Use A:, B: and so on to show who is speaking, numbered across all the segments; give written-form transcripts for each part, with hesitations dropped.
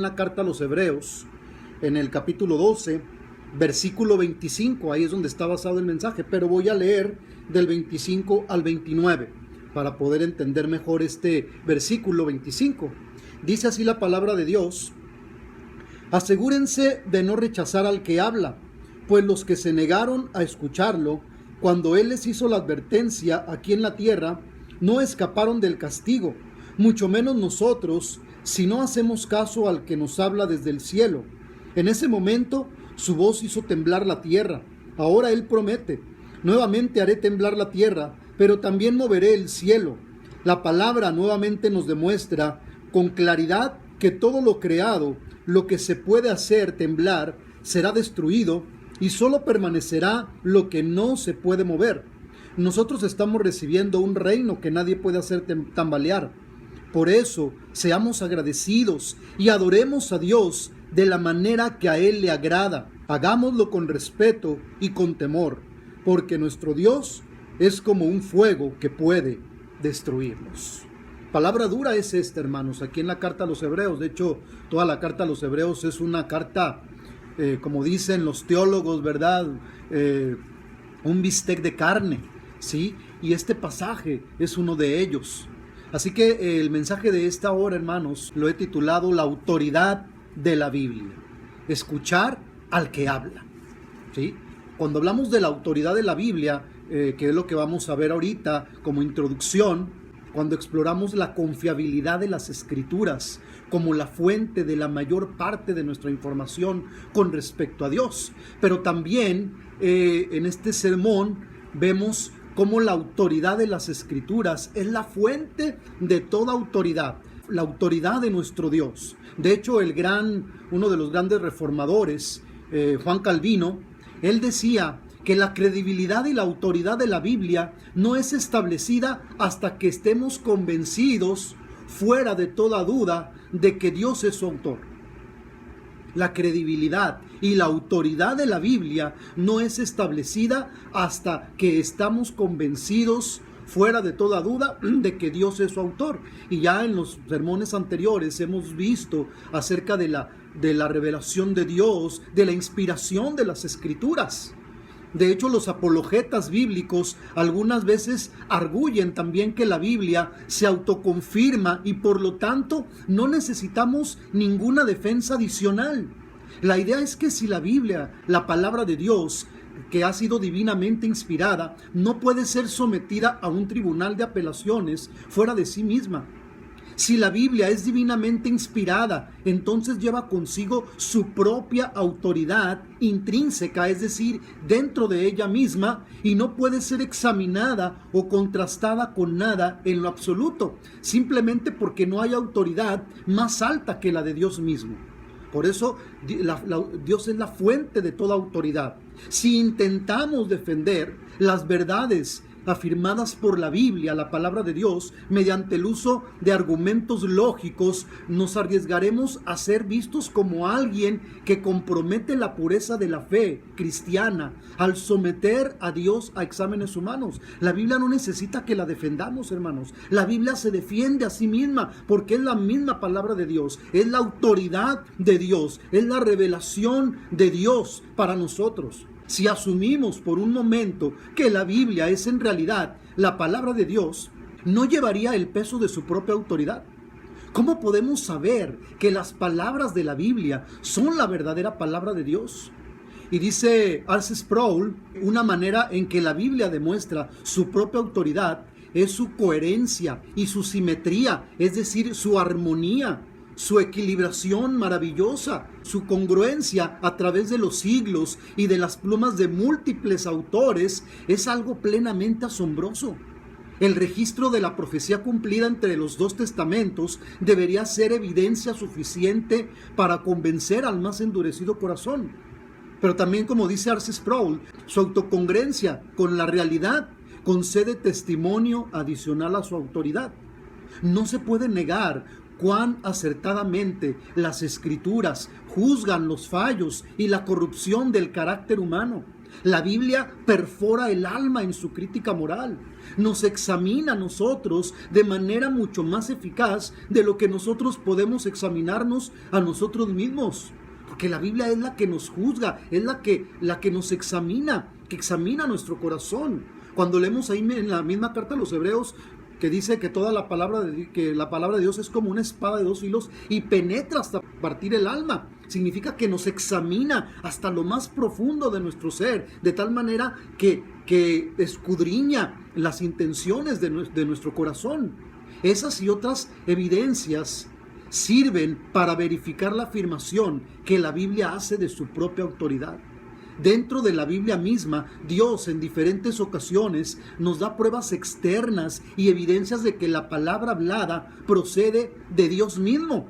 A: la carta a los Hebreos, en el capítulo 12, versículo 25, ahí es donde está basado el mensaje, pero voy a leer del 25 al 29 para poder entender mejor este versículo 25. Dice así la palabra de Dios: asegúrense de no rechazar al que habla, pues los que se negaron a escucharlo, cuando él les hizo la advertencia aquí en la tierra, no escaparon del castigo, mucho menos nosotros, si no hacemos caso al que nos habla desde el cielo. En ese momento su voz hizo temblar la tierra. Ahora él promete: nuevamente haré temblar la tierra, pero también moveré el cielo. La palabra nuevamente nos demuestra con claridad que todo lo creado, lo que se puede hacer temblar, será destruido y solo permanecerá lo que no se puede mover. Nosotros estamos recibiendo un reino que nadie puede hacer tambalear. Por eso, seamos agradecidos y adoremos a Dios de la manera que a Él le agrada. Hagámoslo con respeto y con temor, porque nuestro Dios es como un fuego que puede destruirnos. Palabra dura es esta, hermanos, aquí en la carta a los Hebreos. De hecho, toda la carta a los Hebreos es una carta, como dicen los teólogos, ¿verdad? Un bistec de carne, ¿sí? Y este pasaje es uno de ellos. Así que el mensaje de esta hora, hermanos, lo he titulado La autoridad de la Biblia. Escuchar al que habla, ¿sí? Cuando hablamos de la autoridad de la Biblia, que es lo que vamos a ver ahorita como introducción, cuando exploramos la confiabilidad de las Escrituras como la fuente de la mayor parte de nuestra información con respecto a Dios. Pero también en este sermón vemos cómo la autoridad de las Escrituras es la fuente de toda autoridad, la autoridad de nuestro Dios. De hecho, uno de los grandes reformadores, Juan Calvino, él decía que la credibilidad y la autoridad de la Biblia no es establecida hasta que estemos convencidos, fuera de toda duda, de que Dios es su autor. La credibilidad y la autoridad de la Biblia no es establecida hasta que estamos convencidos, fuera de toda duda, de que Dios es su autor. Y ya en los sermones anteriores hemos visto acerca de la revelación de Dios, de la inspiración de las Escrituras. De hecho, los apologetas bíblicos algunas veces arguyen también que la Biblia se autoconfirma y por lo tanto no necesitamos ninguna defensa adicional. La idea es que si la Biblia, la palabra de Dios, que ha sido divinamente inspirada, no puede ser sometida a un tribunal de apelaciones fuera de sí misma. Si la Biblia es divinamente inspirada, entonces lleva consigo su propia autoridad intrínseca, es decir, dentro de ella misma, y no puede ser examinada o contrastada con nada en lo absoluto, simplemente porque no hay autoridad más alta que la de Dios mismo. Por eso Dios es la fuente de toda autoridad. Si intentamos defender las verdades afirmadas por la Biblia, la palabra de Dios, mediante el uso de argumentos lógicos, nos arriesgaremos a ser vistos como alguien que compromete la pureza de la fe cristiana al someter a Dios a exámenes humanos. La Biblia no necesita que la defendamos, hermanos. La Biblia se defiende a sí misma porque es la misma palabra de Dios, es la autoridad de Dios, es la revelación de Dios para nosotros. Si asumimos por un momento que la Biblia es en realidad la palabra de Dios, ¿no llevaría el peso de su propia autoridad? ¿Cómo podemos saber que las palabras de la Biblia son la verdadera palabra de Dios? Y dice R.C. Sproul, una manera en que la Biblia demuestra su propia autoridad es su coherencia y su simetría, es decir, su armonía, su equilibración maravillosa, su congruencia a través de los siglos y de las plumas de múltiples autores es algo plenamente asombroso. El registro de la profecía cumplida entre los dos testamentos debería ser evidencia suficiente para convencer al más endurecido corazón. Pero también, como dice R.C. Sproul, su autocongruencia con la realidad concede testimonio adicional a su autoridad. No se puede negar cuán acertadamente las Escrituras juzgan los fallos y la corrupción del carácter humano. La Biblia perfora el alma en su crítica moral. Nos examina a nosotros de manera mucho más eficaz de lo que nosotros podemos examinarnos a nosotros mismos. Porque la Biblia es la que nos juzga, es la que nos examina, que examina nuestro corazón. Cuando leemos ahí en la misma carta a los Hebreos, que dice que la palabra de Dios es como una espada de dos filos y penetra hasta partir el alma. Significa que nos examina hasta lo más profundo de nuestro ser, de tal manera que escudriña las intenciones de nuestro corazón. Esas y otras evidencias sirven para verificar la afirmación que la Biblia hace de su propia autoridad. Dentro de la Biblia misma, Dios en diferentes ocasiones nos da pruebas externas y evidencias de que la palabra hablada procede de Dios mismo.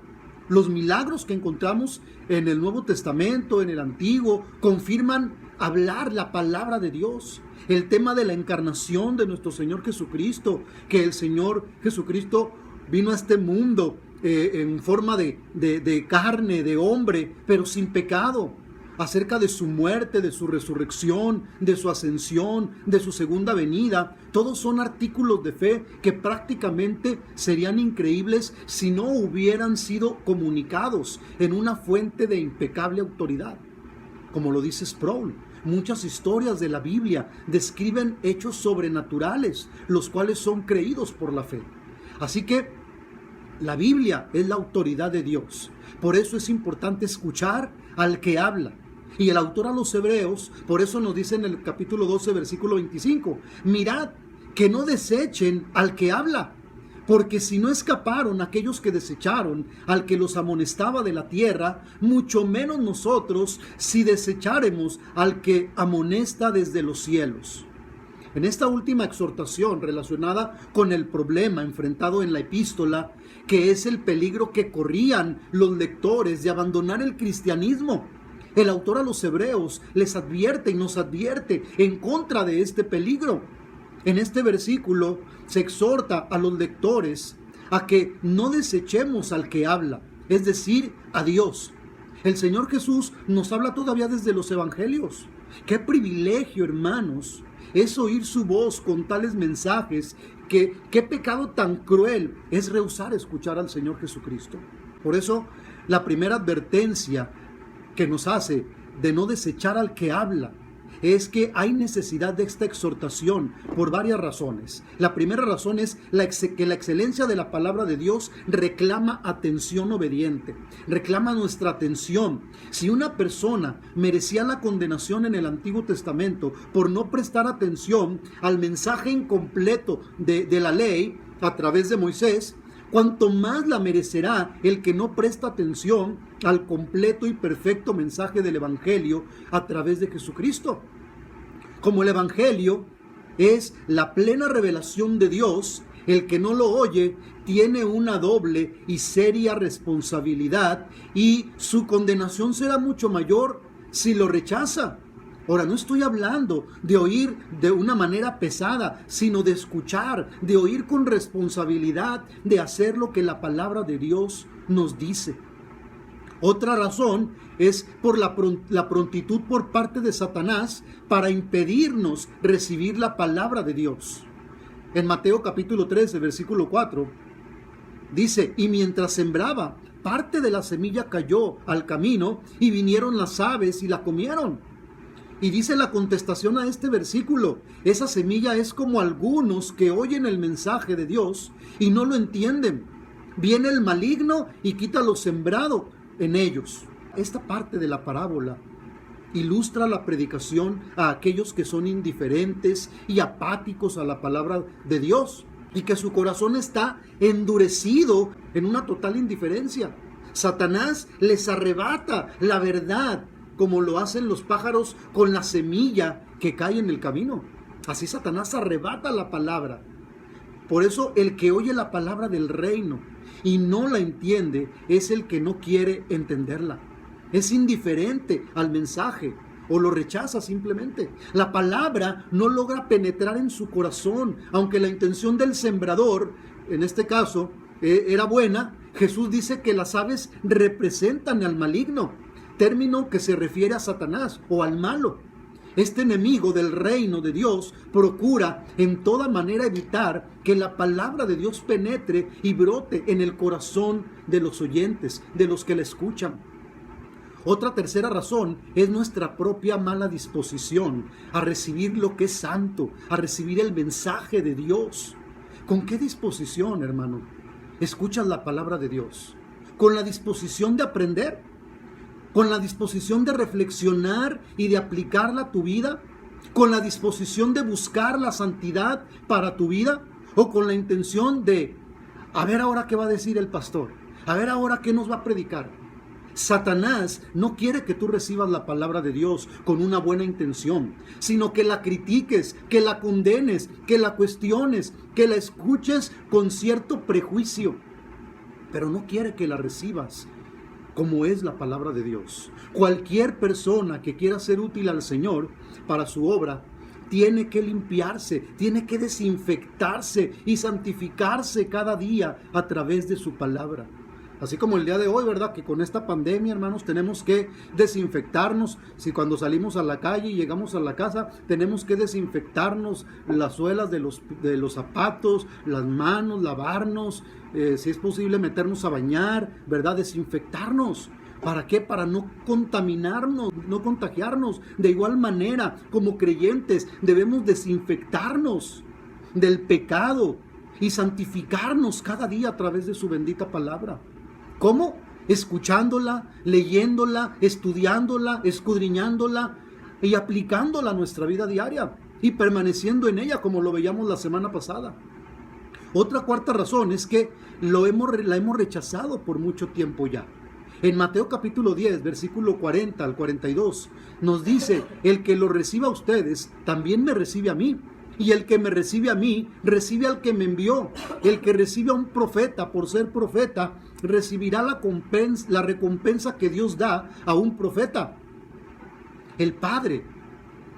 A: Los milagros que encontramos en el Nuevo Testamento, en el Antiguo, confirman hablar la palabra de Dios. El tema de la encarnación de nuestro Señor Jesucristo, que el Señor Jesucristo vino a este mundo en forma de carne, de hombre, pero sin pecado. Acerca de su muerte, de su resurrección, de su ascensión, de su segunda venida. Todos son artículos de fe que prácticamente serían increíbles si no hubieran sido comunicados en una fuente de impecable autoridad. Como lo dice Sproul, muchas historias de la Biblia describen hechos sobrenaturales, los cuales son creídos por la fe. Así que la Biblia es la autoridad de Dios. Por eso es importante escuchar al que habla. Y el autor a los Hebreos, por eso nos dice en el capítulo 12, versículo 25, mirad que no desechen al que habla, porque si no escaparon aquellos que desecharon al que los amonestaba de la tierra, mucho menos nosotros si desecháremos al que amonesta desde los cielos. En esta última exhortación relacionada con el problema enfrentado en la epístola, que es el peligro que corrían los lectores de abandonar el cristianismo, el autor a los Hebreos les advierte y nos advierte en contra de este peligro. En este versículo se exhorta a los lectores a que no desechemos al que habla, es decir, a Dios. El Señor Jesús nos habla todavía desde los evangelios. Qué privilegio, hermanos, es oír su voz con tales mensajes. Qué pecado tan cruel es rehusar escuchar al Señor Jesucristo. Por eso, la primera advertencia que nos hace de no desechar al que habla es que hay necesidad de esta exhortación por varias razones. La primera razón es que la excelencia de la palabra de Dios reclama atención obediente, reclama nuestra atención. Si una persona merecía la condenación en el Antiguo Testamento por no prestar atención al mensaje incompleto de la ley a través de Moisés, cuanto más la merecerá el que no presta atención al completo y perfecto mensaje del Evangelio a través de Jesucristo. Como el Evangelio es la plena revelación de Dios, el que no lo oye tiene una doble y seria responsabilidad y su condenación será mucho mayor si lo rechaza. Ahora, no estoy hablando de oír de una manera pesada, sino de escuchar, de oír con responsabilidad, de hacer lo que la palabra de Dios nos dice. Otra razón es por la prontitud por parte de Satanás para impedirnos recibir la palabra de Dios. En Mateo capítulo 13, versículo 4, dice, y mientras sembraba, parte de la semilla cayó al camino y vinieron las aves y la comieron. Y dice la contestación a este versículo, esa semilla es como algunos que oyen el mensaje de Dios y no lo entienden. Viene el maligno y quita lo sembrado en ellos. Esta parte de la parábola ilustra la predicación a aquellos que son indiferentes y apáticos a la palabra de Dios y que su corazón está endurecido en una total indiferencia. Satanás les arrebata la verdad, como lo hacen los pájaros con la semilla que cae en el camino. Así Satanás arrebata la palabra. Por eso el que oye la palabra del reino y no la entiende es el que no quiere entenderla. Es indiferente al mensaje o lo rechaza simplemente. La palabra no logra penetrar en su corazón, aunque la intención del sembrador, en este caso, era buena. Jesús dice que las aves representan al maligno, término que se refiere a Satanás o al malo. Este enemigo del reino de Dios procura en toda manera evitar que la palabra de Dios penetre y brote en el corazón de los oyentes, de los que la escuchan. Otra tercera razón es nuestra propia mala disposición a recibir lo que es santo, a recibir el mensaje de Dios. ¿Con qué disposición, hermano, escuchas la palabra de Dios? ¿Con la disposición de aprender? ¿Con la disposición de reflexionar y de aplicarla a tu vida? ¿Con la disposición de buscar la santidad para tu vida? ¿O con la intención de, a ver ahora qué va a decir el pastor? A ver ahora qué nos va a predicar. Satanás no quiere que tú recibas la palabra de Dios con una buena intención, sino que la critiques, que la condenes, que la cuestiones, que la escuches con cierto prejuicio. Pero no quiere que la recibas como es la palabra de Dios. Cualquier persona que quiera ser útil al Señor para su obra, tiene que limpiarse, tiene que desinfectarse y santificarse cada día a través de su palabra. Así como el día de hoy, ¿verdad? Que con esta pandemia, hermanos, tenemos que desinfectarnos. Si cuando salimos a la calle y llegamos a la casa, tenemos que desinfectarnos las suelas de los zapatos, las manos, lavarnos, si es posible meternos a bañar, ¿verdad? Desinfectarnos. ¿Para qué? Para no contaminarnos, no contagiarnos. De igual manera, como creyentes, debemos desinfectarnos del pecado y santificarnos cada día a través de su bendita palabra. ¿Cómo? Escuchándola, leyéndola, estudiándola, escudriñándola y aplicándola a nuestra vida diaria y permaneciendo en ella, como lo veíamos la semana pasada. Otra cuarta razón es que la hemos rechazado por mucho tiempo ya. En Mateo capítulo 10, versículo 40 al 42, nos dice, el que lo reciba a ustedes, también me recibe a mí. Y el que me recibe a mí, recibe al que me envió. El que recibe a un profeta por ser profeta, recibirá la recompensa que Dios da a un profeta. El Padre,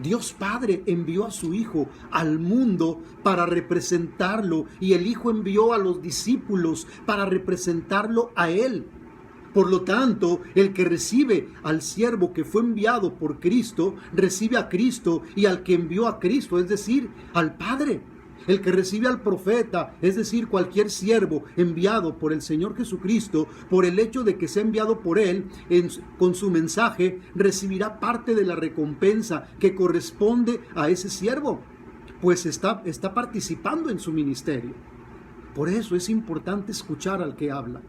A: Dios Padre, envió a su Hijo al mundo para representarlo, y el Hijo envió a los discípulos para representarlo a Él. Por lo tanto, el que recibe al siervo que fue enviado por Cristo, recibe a Cristo y al que envió a Cristo, es decir, al Padre. El que recibe al profeta, es decir, cualquier siervo enviado por el Señor Jesucristo, por el hecho de que sea enviado por Él con su mensaje, recibirá parte de la recompensa que corresponde a ese siervo, pues está participando en su ministerio. Por eso es importante escuchar al que habla.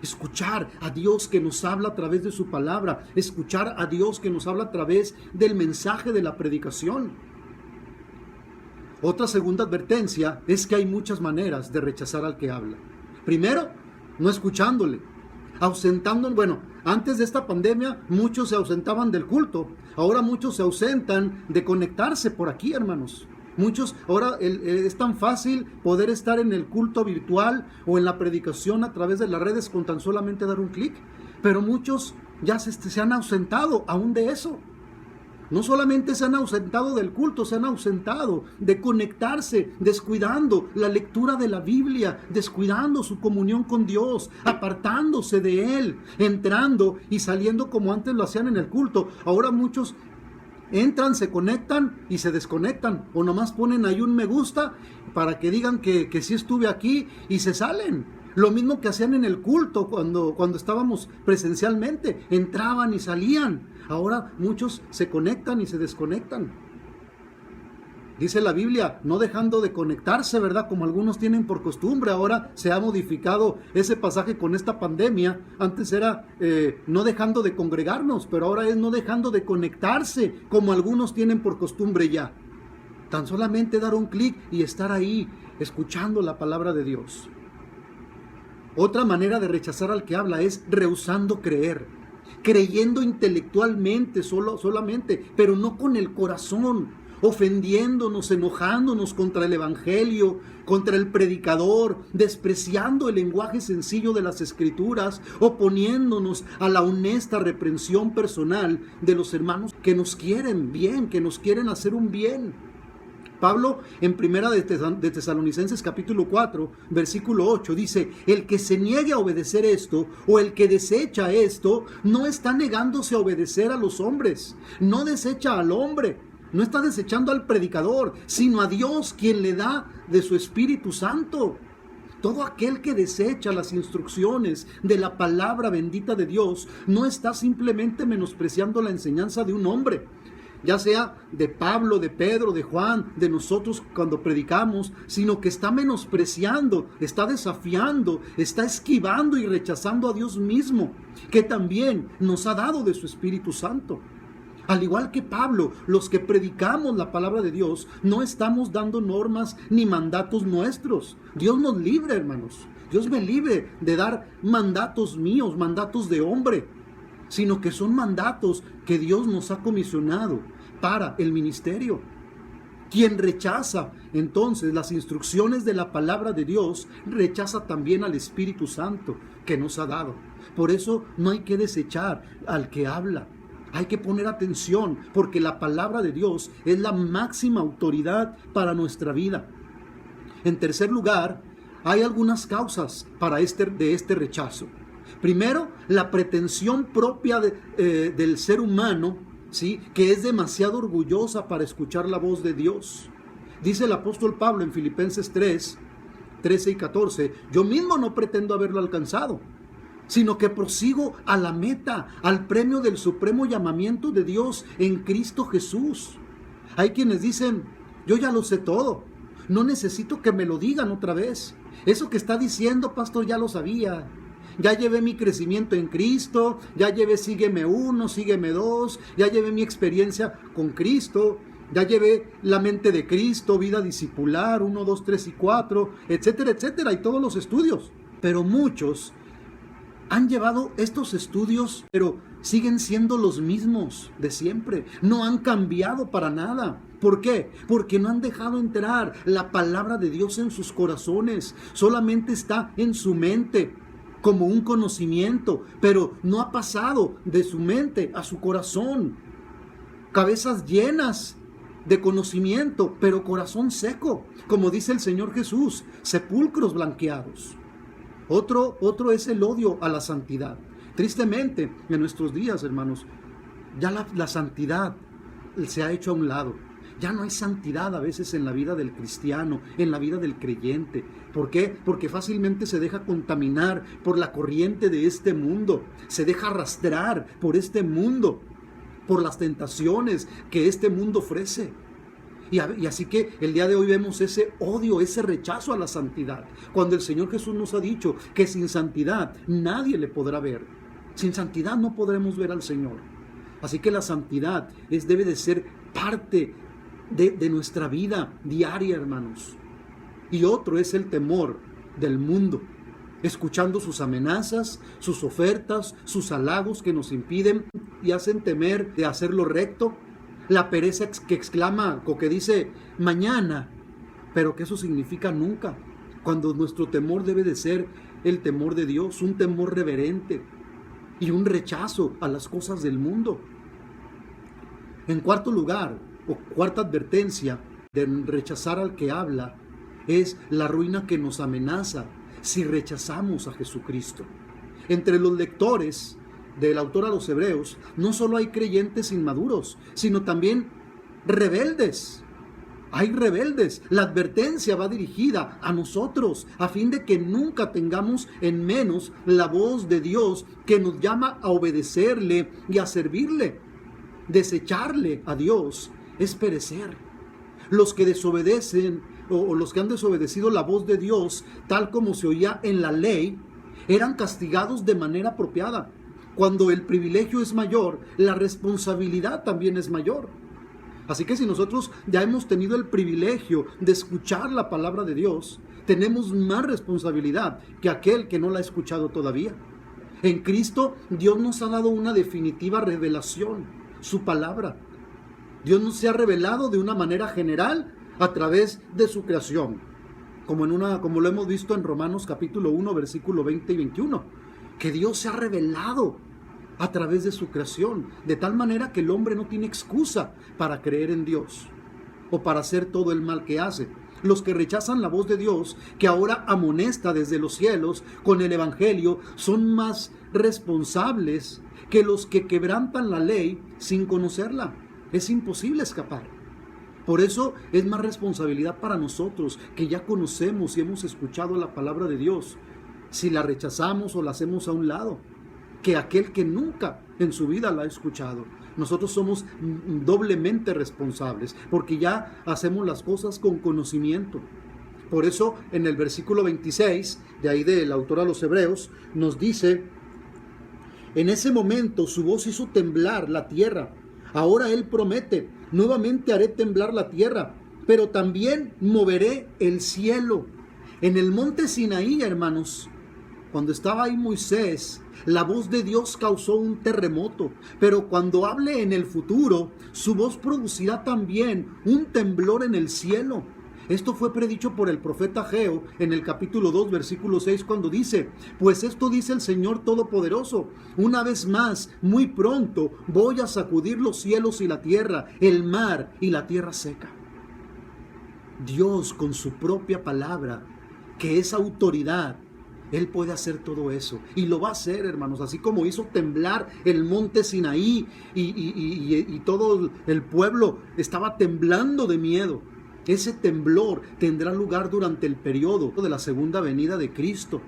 A: Escuchar a Dios que nos habla a través de su palabra. Escuchar a Dios que nos habla a través del mensaje de la predicación. Otra segunda advertencia es que hay muchas maneras de rechazar al que habla. Primero, no escuchándole. Antes de esta pandemia muchos se ausentaban del culto. Ahora muchos se ausentan de conectarse por aquí, hermanos. Ahora es tan fácil poder estar en el culto virtual o en la predicación a través de las redes con tan solamente dar un clic, pero muchos ya se han ausentado aún de eso. No solamente se han ausentado del culto, se han ausentado de conectarse, descuidando la lectura de la Biblia, descuidando su comunión con Dios, apartándose de Él, entrando y saliendo como antes lo hacían en el culto. Ahora muchos entran, se conectan y se desconectan, o nomás ponen ahí un me gusta para que digan que sí estuve aquí y se salen. Lo mismo que hacían en el culto cuando estábamos presencialmente, entraban y salían. Ahora muchos se conectan y se desconectan. Dice la Biblia, no dejando de conectarse, ¿verdad? Como algunos tienen por costumbre. Ahora se ha modificado ese pasaje con esta pandemia. Antes era no dejando de congregarnos, pero ahora es no dejando de conectarse, como algunos tienen por costumbre ya. Tan solamente dar un clic y estar ahí, escuchando la palabra de Dios. Otra manera de rechazar al que habla es rehusando creer. Creyendo intelectualmente solamente, pero no con el corazón. Ofendiéndonos, enojándonos contra el evangelio, contra el predicador, despreciando el lenguaje sencillo de las escrituras, oponiéndonos a la honesta reprensión personal de los hermanos que nos quieren bien, que nos quieren hacer un bien. Pablo en Primera de Tesalonicenses capítulo 4, versículo 8 dice, el que se niegue a obedecer esto o el que desecha esto no está negándose a obedecer a los hombres, no desecha al hombre, No está desechando al predicador, sino a Dios, quien le da de su Espíritu Santo. Todo aquel que desecha las instrucciones de la palabra bendita de Dios no está simplemente menospreciando la enseñanza de un hombre, ya sea de Pablo, de Pedro, de Juan, de nosotros cuando predicamos, sino que está menospreciando, está desafiando, está esquivando y rechazando a Dios mismo, que también nos ha dado de su Espíritu Santo. Al igual que Pablo, los que predicamos la palabra de Dios, no estamos dando normas ni mandatos nuestros. Dios nos libre, hermanos. Dios me libre de dar mandatos míos, mandatos de hombre, sino que son mandatos que Dios nos ha comisionado para el ministerio. Quien rechaza entonces las instrucciones de la palabra de Dios, rechaza también al Espíritu Santo que nos ha dado. Por eso no hay que desechar al que habla. Hay que poner atención, porque la palabra de Dios es la máxima autoridad para nuestra vida. En tercer lugar, hay algunas causas de este rechazo. Primero, la pretensión propia del ser humano, ¿sí?, que es demasiado orgullosa para escuchar la voz de Dios. Dice el apóstol Pablo en Filipenses 3, 13 y 14, yo mismo no pretendo haberlo alcanzado, sino que prosigo a la meta, al premio del supremo llamamiento de Dios en Cristo Jesús. Hay quienes dicen, yo ya lo sé todo, no necesito que me lo digan otra vez. Eso que está diciendo, pastor, ya lo sabía. Ya llevé mi crecimiento en Cristo, ya llevé sígueme 1, sígueme 2, ya llevé mi experiencia con Cristo, ya llevé la mente de Cristo, vida discipular, 1, 2, 3 y 4, etcétera, etcétera, y todos los estudios. Pero muchos han llevado estos estudios, pero siguen siendo los mismos de siempre. No han cambiado para nada. ¿Por qué? Porque no han dejado entrar la palabra de Dios en sus corazones. Solamente está en su mente como un conocimiento, pero no ha pasado de su mente a su corazón. Cabezas llenas de conocimiento, pero corazón seco, como dice el Señor Jesús, sepulcros blanqueados. Otro es el odio a la santidad. Tristemente, en nuestros días, hermanos, ya la santidad se ha hecho a un lado. Ya no hay santidad a veces en la vida del cristiano, en la vida del creyente. ¿Por qué? Porque fácilmente se deja contaminar por la corriente de este mundo. Se deja arrastrar por este mundo, por las tentaciones que este mundo ofrece. Y así que el día de hoy vemos ese odio, ese rechazo a la santidad. Cuando el Señor Jesús nos ha dicho que sin santidad nadie le podrá ver. Sin santidad no podremos ver al Señor. Así que la santidad debe de ser parte de nuestra vida diaria, hermanos. Y otro es el temor del mundo, escuchando sus amenazas, sus ofertas, sus halagos que nos impiden y hacen temer de hacer lo recto. La pereza que exclama o que dice mañana, pero que eso significa nunca, cuando nuestro temor debe de ser el temor de Dios, un temor reverente y un rechazo a las cosas del mundo. En cuarto lugar, o cuarta advertencia de rechazar al que habla, es la ruina que nos amenaza si rechazamos a Jesucristo. Entre los lectores del autor a los Hebreos, no solo hay creyentes inmaduros, sino también rebeldes. Hay rebeldes. La advertencia va dirigida a nosotros, a fin de que nunca tengamos en menos la voz de Dios que nos llama a obedecerle y a servirle. Desecharle a Dios es perecer. Los que desobedecen o los que han desobedecido la voz de Dios, tal como se oía en la ley, eran castigados de manera apropiada. Cuando el privilegio es mayor, la responsabilidad también es mayor. Así que si nosotros ya hemos tenido el privilegio de escuchar la palabra de Dios, tenemos más responsabilidad que aquel que no la ha escuchado todavía. En Cristo, Dios nos ha dado una definitiva revelación, su palabra. Dios nos se ha revelado de una manera general a través de su creación, como lo hemos visto en Romanos capítulo 1, versículo 20 y 21. Que Dios se ha revelado a través de su creación, de tal manera que el hombre no tiene excusa para creer en Dios o para hacer todo el mal que hace. Los que rechazan la voz de Dios, que ahora amonesta desde los cielos con el Evangelio, son más responsables que los que quebrantan la ley sin conocerla. Es imposible escapar. Por eso es más responsabilidad para nosotros, que ya conocemos y hemos escuchado la palabra de Dios, si la rechazamos o la hacemos a un lado, que aquel que nunca en su vida la ha escuchado. Nosotros somos doblemente responsables, porque ya hacemos las cosas con conocimiento. Por eso en el versículo 26, de ahí del autor a los Hebreos, nos dice: en ese momento su voz hizo temblar la tierra. Ahora él promete: nuevamente haré temblar la tierra, pero también moveré el cielo. En el monte Sinaí, hermanos, cuando estaba ahí Moisés, la voz de Dios causó un terremoto, pero cuando hable en el futuro, su voz producirá también un temblor en el cielo. Esto fue predicho por el profeta Ageo en el capítulo 2, versículo 6, cuando dice: pues esto dice el Señor Todopoderoso, una vez más, muy pronto, voy a sacudir los cielos y la tierra, el mar y la tierra seca. Dios, con su propia palabra, que es autoridad, Él puede hacer todo eso, y lo va a hacer, hermanos, así como hizo temblar el monte Sinaí y todo el pueblo estaba temblando de miedo. Ese temblor tendrá lugar durante el periodo de la segunda venida de Cristo,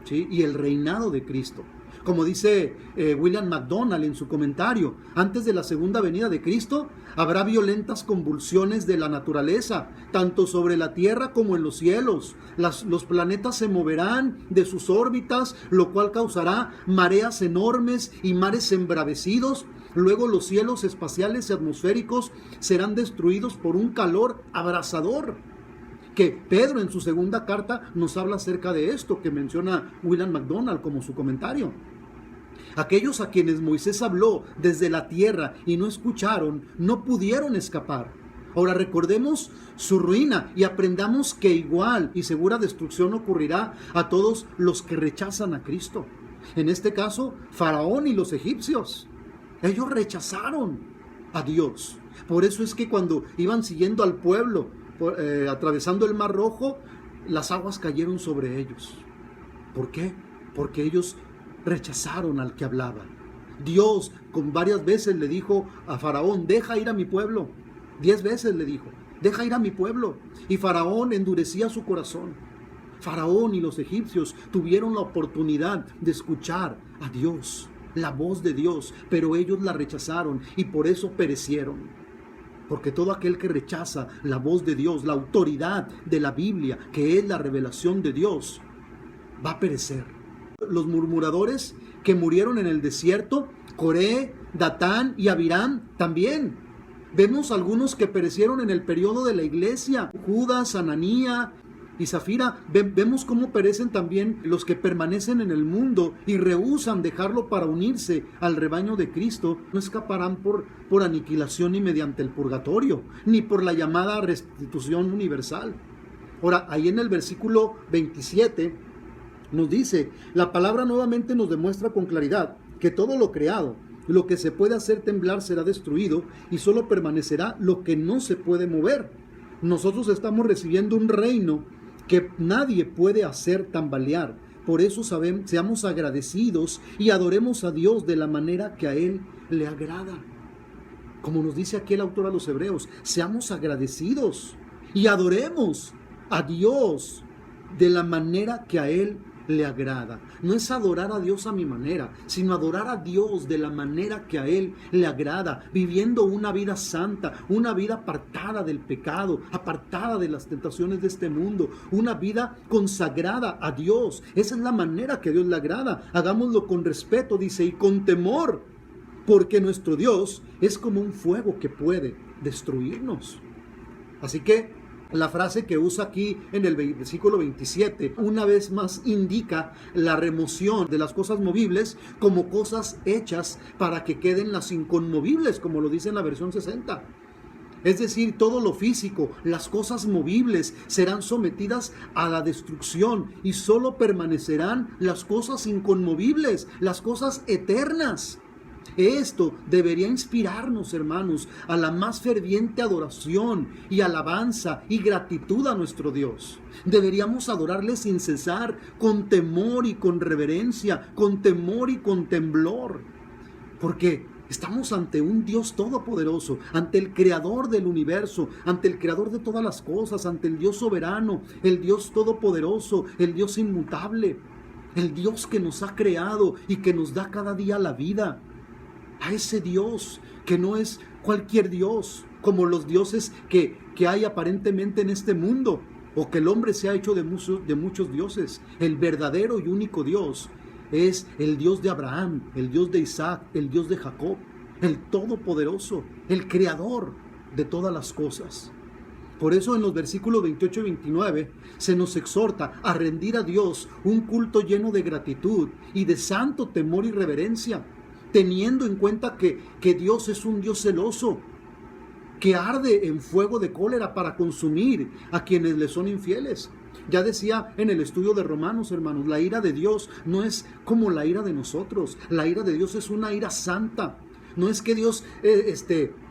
A: ¿sí? Y el reinado de Cristo. Como dice William MacDonald en su comentario, antes de la segunda venida de Cristo habrá violentas convulsiones de la naturaleza, tanto sobre la tierra como en los cielos. Los planetas se moverán de sus órbitas, lo cual causará mareas enormes y mares embravecidos. Luego los cielos espaciales y atmosféricos serán destruidos por un calor abrasador. Que Pedro en su segunda carta nos habla acerca de esto, que menciona William MacDonald como su comentario. Aquellos a quienes Moisés habló desde la tierra y no escucharon, no pudieron escapar. Ahora recordemos su ruina y aprendamos que igual y segura destrucción ocurrirá a todos los que rechazan a Cristo. En este caso, Faraón y los egipcios. Ellos rechazaron a Dios. Por eso es que cuando iban siguiendo al pueblo, atravesando el Mar Rojo, las aguas cayeron sobre ellos. ¿Por qué? Porque ellos rechazaron al que hablaba. Dios con varias veces le dijo a Faraón: deja ir a mi pueblo. 10 veces le dijo: deja ir a mi pueblo. Y Faraón endurecía su corazón. Faraón y los egipcios tuvieron la oportunidad de escuchar a Dios, la voz de Dios, pero ellos la rechazaron y por eso perecieron. Porque todo aquel que rechaza la voz de Dios, la autoridad de la Biblia, que es la revelación de Dios, va a perecer. Los murmuradores que murieron en el desierto, Coré, Datán y Abiram también. Vemos algunos que perecieron en el periodo de la iglesia, Judas, Ananía y Zafira. Vemos cómo perecen también los que permanecen en el mundo y rehúsan dejarlo para unirse al rebaño de Cristo. No escaparán por aniquilación ni mediante el purgatorio, ni por la llamada restitución universal. Ahora, ahí en el versículo 27 nos dice, la palabra nuevamente nos demuestra con claridad que todo lo creado, lo que se puede hacer temblar será destruido y solo permanecerá lo que no se puede mover. Nosotros estamos recibiendo un reino que nadie puede hacer tambalear. Por eso seamos agradecidos y adoremos a Dios de la manera que a Él le agrada. Como nos dice aquí el autor a los Hebreos, seamos agradecidos y adoremos a Dios de la manera que a Él le agrada. No es adorar a Dios a mi manera, sino adorar a Dios de la manera que a Él le agrada, viviendo una vida santa, una vida apartada del pecado, apartada de las tentaciones de este mundo, una vida consagrada a Dios. Esa es la manera que a Dios le agrada. Hagámoslo con respeto, dice, y con temor, porque nuestro Dios es como un fuego que puede destruirnos. Así que la frase que usa aquí en el versículo 27, una vez más indica la remoción de las cosas movibles como cosas hechas para que queden las inconmovibles, como lo dice en la versión 60. Es decir, todo lo físico, las cosas movibles serán sometidas a la destrucción y solo permanecerán las cosas inconmovibles, las cosas eternas. Esto debería inspirarnos, hermanos, a la más ferviente adoración y alabanza y gratitud a nuestro Dios. Deberíamos adorarle sin cesar, con temor y con reverencia, con temor y con temblor, porque Estamos ante un Dios todopoderoso, ante el creador del universo, ante el creador de todas las cosas, ante el Dios soberano, el Dios todopoderoso, el Dios inmutable, el Dios que nos ha creado y que nos da cada día la vida. A ese Dios que no es cualquier Dios, como los dioses que hay aparentemente en este mundo, o que el hombre se ha hecho de muchos dioses. El verdadero y único Dios es el Dios de Abraham, el Dios de Isaac, el Dios de Jacob, el Todopoderoso, el Creador de todas las cosas. Por eso en los versículos 28 y 29 se nos exhorta a rendir a Dios un culto lleno de gratitud y de santo temor y reverencia, teniendo en cuenta que Dios es un Dios celoso, que arde en fuego de cólera para consumir a quienes le son infieles. Ya decía en el estudio de Romanos, hermanos, la ira de Dios no es como la ira de nosotros. La ira de Dios es una ira santa. No es que Dios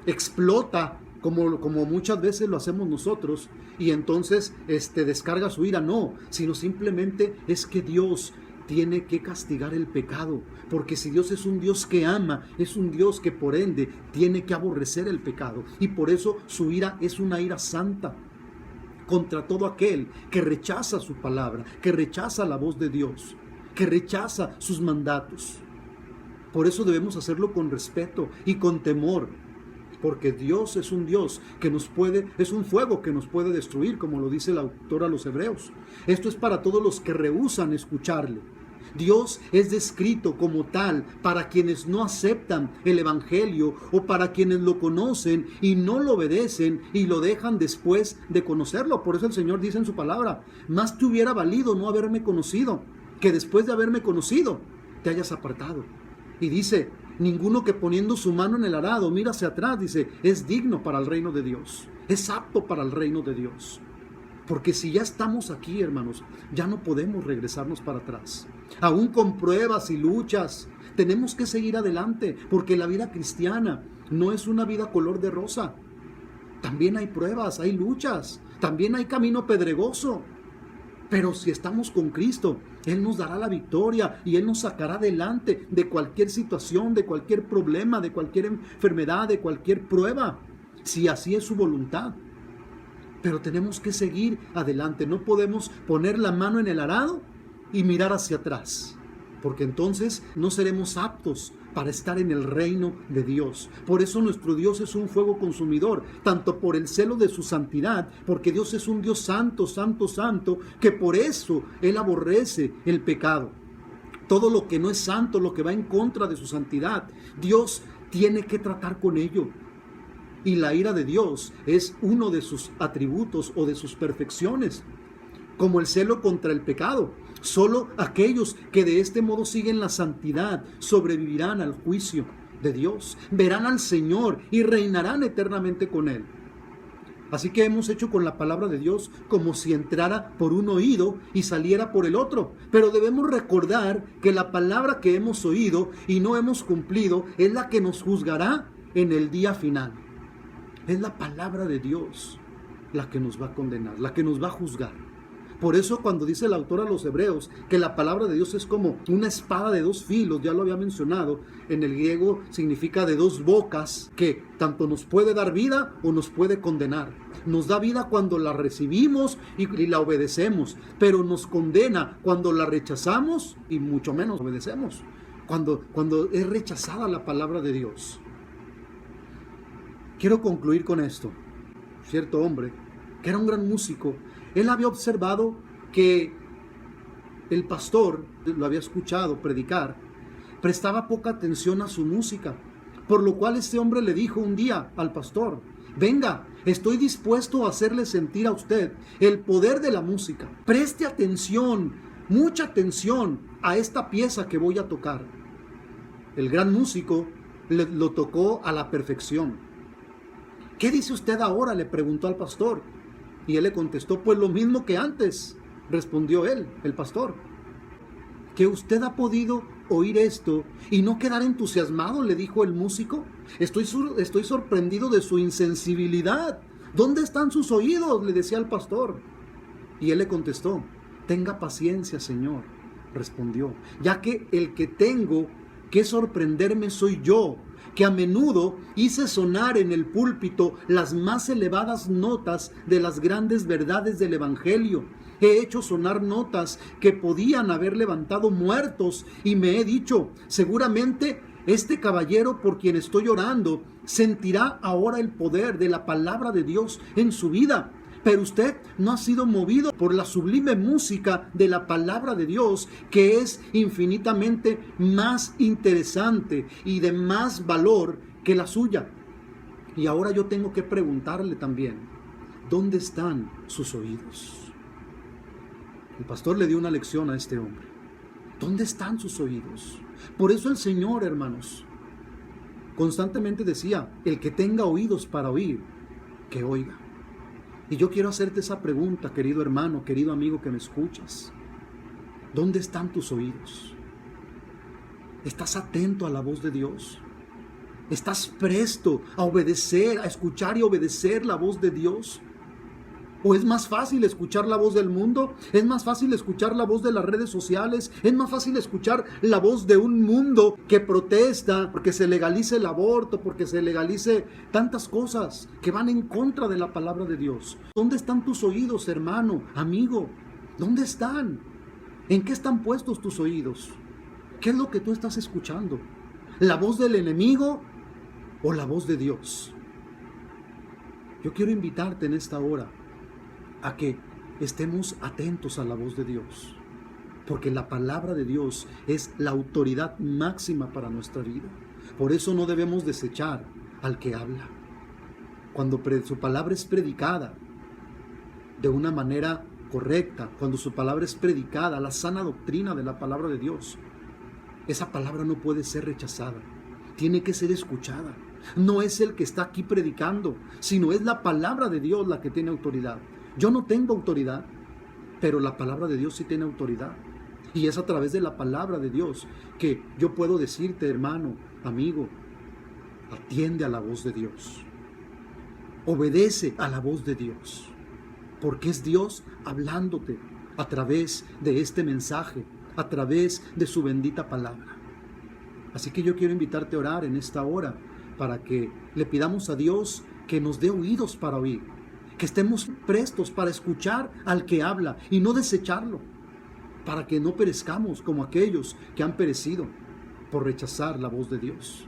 A: explota como muchas veces lo hacemos nosotros y entonces descarga su ira. No, sino simplemente es que Dios tiene que castigar el pecado, porque si Dios es un Dios que ama, es un Dios que por ende tiene que aborrecer el pecado, y por eso su ira es una ira santa contra todo aquel que rechaza su palabra, que rechaza la voz de Dios, que rechaza sus mandatos. Por eso debemos hacerlo con respeto y con temor, porque Dios es un Dios que es un fuego que nos puede destruir, como lo dice el autor a los Hebreos. Esto es para todos los que rehúsan escucharle. Dios es descrito como tal para quienes no aceptan el Evangelio o para quienes lo conocen y no lo obedecen y lo dejan después de conocerlo. Por eso el Señor dice en su palabra: más te hubiera valido no haberme conocido, que después de haberme conocido te hayas apartado. Y dice: ninguno que poniendo su mano en el arado mira hacia atrás, dice, es digno para el reino de Dios, es apto para el reino de Dios. Porque si ya estamos aquí, hermanos, ya no podemos regresarnos para atrás. Aún con pruebas y luchas, tenemos que seguir adelante, porque la vida cristiana no es una vida color de rosa. También hay pruebas, hay luchas, también hay camino pedregoso. Pero si estamos con Cristo, Él nos dará la victoria y Él nos sacará adelante de cualquier situación, de cualquier problema, de cualquier enfermedad, de cualquier prueba, si así es su voluntad. Pero tenemos que seguir adelante, no podemos poner la mano en el arado y mirar hacia atrás, porque entonces no seremos aptos para estar en el reino de Dios. Por eso nuestro Dios es un fuego consumidor, tanto por el celo de su santidad, porque Dios es un Dios santo, santo, santo, que por eso Él aborrece el pecado. Todo lo que no es santo, lo que va en contra de su santidad, Dios tiene que tratar con ello. Y la ira de Dios es uno de sus atributos o de sus perfecciones, como el celo contra el pecado. Solo aquellos que de este modo siguen la santidad sobrevivirán al juicio de Dios, verán al Señor y reinarán eternamente con Él. Así que hemos hecho con la palabra de Dios como si entrara por un oído y saliera por el otro. Pero debemos recordar que la palabra que hemos oído y no hemos cumplido es la que nos juzgará en el día final. Es la palabra de Dios la que nos va a condenar, la que nos va a juzgar. Por eso cuando dice el autor a los Hebreos que la palabra de Dios es como una espada de dos filos, ya lo había mencionado, en el griego significa de dos bocas, que tanto nos puede dar vida o nos puede condenar. Nos da vida cuando la recibimos y la obedecemos, pero nos condena cuando la rechazamos y mucho menos obedecemos, cuando es rechazada la palabra de Dios. Quiero concluir con esto. Cierto hombre, que era un gran músico, él había observado que el pastor, lo había escuchado predicar, prestaba poca atención a su música, por lo cual este hombre le dijo un día al pastor: venga, estoy dispuesto a hacerle sentir a usted el poder de la música. Preste atención, mucha atención a esta pieza que voy a tocar. El gran músico lo tocó a la perfección. ¿Qué dice usted ahora?, le preguntó al pastor. Y él le contestó: pues lo mismo que antes, respondió él, el pastor. ¿Que usted ha podido oír esto y no quedar entusiasmado?, le dijo el músico. Estoy sorprendido de su insensibilidad. ¿Dónde están sus oídos?, le decía el pastor. Y él le contestó: tenga paciencia, señor, respondió, ya que el que tengo que sorprenderme soy yo, que a menudo hice sonar en el púlpito las más elevadas notas de las grandes verdades del Evangelio. He hecho sonar notas que podían haber levantado muertos y me he dicho, seguramente este caballero por quien estoy orando sentirá ahora el poder de la palabra de Dios en su vida. Pero usted no ha sido movido por la sublime música de la palabra de Dios, que es infinitamente más interesante y de más valor que la suya. Y ahora yo tengo que preguntarle también, ¿dónde están sus oídos? El pastor le dio una lección a este hombre. ¿Dónde están sus oídos? Por eso el Señor, hermanos, constantemente decía, el que tenga oídos para oír, que oiga. Y yo quiero hacerte esa pregunta, querido hermano, querido amigo que me escuchas. ¿Dónde están tus oídos? ¿Estás atento a la voz de Dios? ¿Estás presto a obedecer, a escuchar y obedecer la voz de Dios? ¿O es más fácil escuchar la voz del mundo? ¿Es más fácil escuchar la voz de las redes sociales? ¿Es más fácil escuchar la voz de un mundo que protesta porque se legalice el aborto, porque se legalice tantas cosas que van en contra de la palabra de Dios? ¿Dónde están tus oídos, hermano, amigo? ¿Dónde están? ¿En qué están puestos tus oídos? ¿Qué es lo que tú estás escuchando? ¿La voz del enemigo o la voz de Dios? Yo quiero invitarte en esta hora a que estemos atentos a la voz de Dios, porque la palabra de Dios es la autoridad máxima para nuestra vida. Por eso no debemos desechar al que habla. Cuando su palabra es predicada de una manera correcta, cuando su palabra es predicada, la sana doctrina de la palabra de Dios, esa palabra no puede ser rechazada, tiene que ser escuchada. No es el que está aquí predicando, sino es la palabra de Dios la que tiene autoridad. Yo no tengo autoridad, pero la palabra de Dios sí tiene autoridad. Y es a través de la palabra de Dios que yo puedo decirte, hermano, amigo, atiende a la voz de Dios. Obedece a la voz de Dios. Porque es Dios hablándote a través de este mensaje, a través de su bendita palabra. Así que yo quiero invitarte a orar en esta hora para que le pidamos a Dios que nos dé oídos para oír. Que estemos prestos para escuchar al que habla y no desecharlo, para que no perezcamos como aquellos que han perecido por rechazar la voz de Dios.